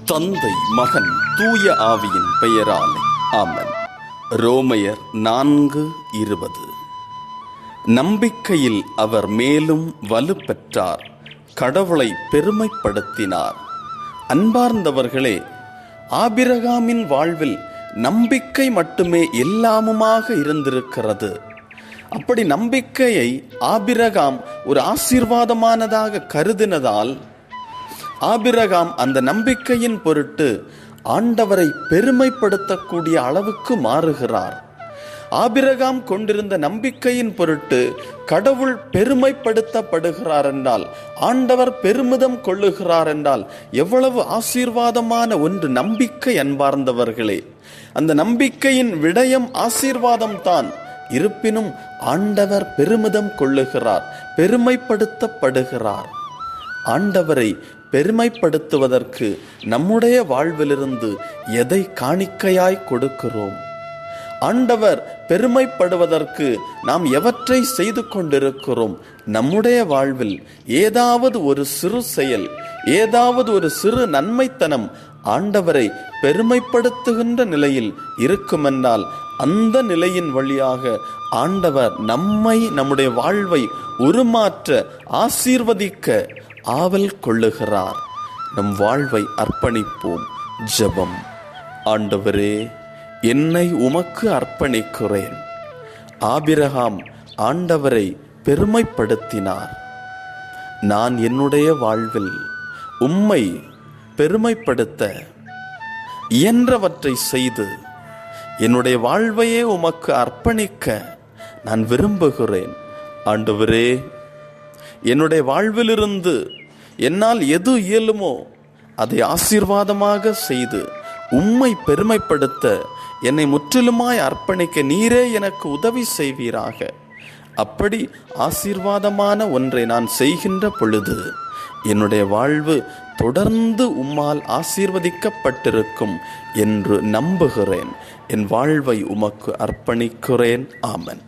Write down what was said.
தந்தை, மகன், தூய ஆவியின் பெயராலே ஆமென். ரோமையர் 4:20. நம்பிக்கையில் அவர் மேலும் வலுப்பெற்றார், கடவுளை பெருமைப்படுத்தினார். அன்பார்ந்தவர்களே, ஆபிரகாமின் வாழ்வில் நம்பிக்கை மட்டுமே எல்லாமுமாக இருந்திருக்கிறது. அப்படி நம்பிக்கையை ஆபிரகாம் ஒரு ஆசீர்வாதமானதாக கருதினதால் ஆபிரகாம் அந்த நம்பிக்கையின் பொருட்டு ஆண்டவரை பெருமைப்படுத்தக்கூடிய அளவுக்கு மாறுகிறார். ஆபிரகாம் கொண்டிருந்த நம்பிக்கையின் பொருட்டு கடவுள் பெருமைப்படுத்தப்படுகிறார் என்றால், ஆண்டவர் பெருமிதம் கொள்ளுகிறார் என்றால் எவ்வளவு ஆசீர்வாதமான ஒன்று நம்பிக்கை. அன்பார்ந்தவர்களே, அந்த நம்பிக்கையின் விடயம் ஆசீர்வாதம் தான். இருப்பினும் ஆண்டவர் பெருமிதம் கொள்ளுகிறார், பெருமைப்படுத்தப்படுகிறார். ஆண்டவரை பெருமைப்படுத்துவதற்கு நம்முடைய வாழ்விலிருந்து எதை காணிக்கையாய் கொடுக்கிறோம்? ஆண்டவர் பெருமைப்படுவதற்கு நாம் எவற்றை செய்து கொண்டிருக்கிறோம்? நம்முடைய வாழ்வில் ஏதாவது ஒரு சிறு செயல், ஏதாவது ஒரு சிறு நன்மைத்தனம் ஆண்டவரை பெருமைப்படுத்துகின்ற நிலையில் இருக்குமென்றால், அந்த நிலையின் வழியாக ஆண்டவர் நம்முடைய வாழ்வை உருமாற்ற, ஆசீர்வதிக்க ஆவல் கொள்ளுகிறார். நம் வாழ்வை அர்ப்பணிப்போம். ஜெபம். ஆண்டவரே, என்னை உமக்கு அர்ப்பணிக்கிறேன். ஆபிரகாம் ஆண்டவரை பெருமைப்படுத்தினார். நான் என்னுடைய வாழ்வில் உம்மை பெருமைப்படுத்த இயன்றவற்றை செய்து என்னுடைய வாழ்வையே உமக்கு அர்ப்பணிக்க நான் விரும்புகிறேன். ஆண்டவரே, என்னுடைய வாழ்விலிருந்து என்னால் எது இயலுமோ அதை ஆசீர்வாதமாக செய்து உம்மை பெருமைப்படுத்த என்னை முற்றிலுமாய் அர்ப்பணிக்க நீரே எனக்கு உதவி செய்வீராக. அப்படி ஆசீர்வாதமான ஒன்றை நான் செய்கின்ற பொழுது என்னுடைய வாழ்வு தொடர்ந்து உம்மால் ஆசீர்வதிக்கப்பட்டிருக்கும் என்று நம்புகிறேன். என் வாழ்வை உமக்கு அர்ப்பணிக்கிறேன். ஆமென்.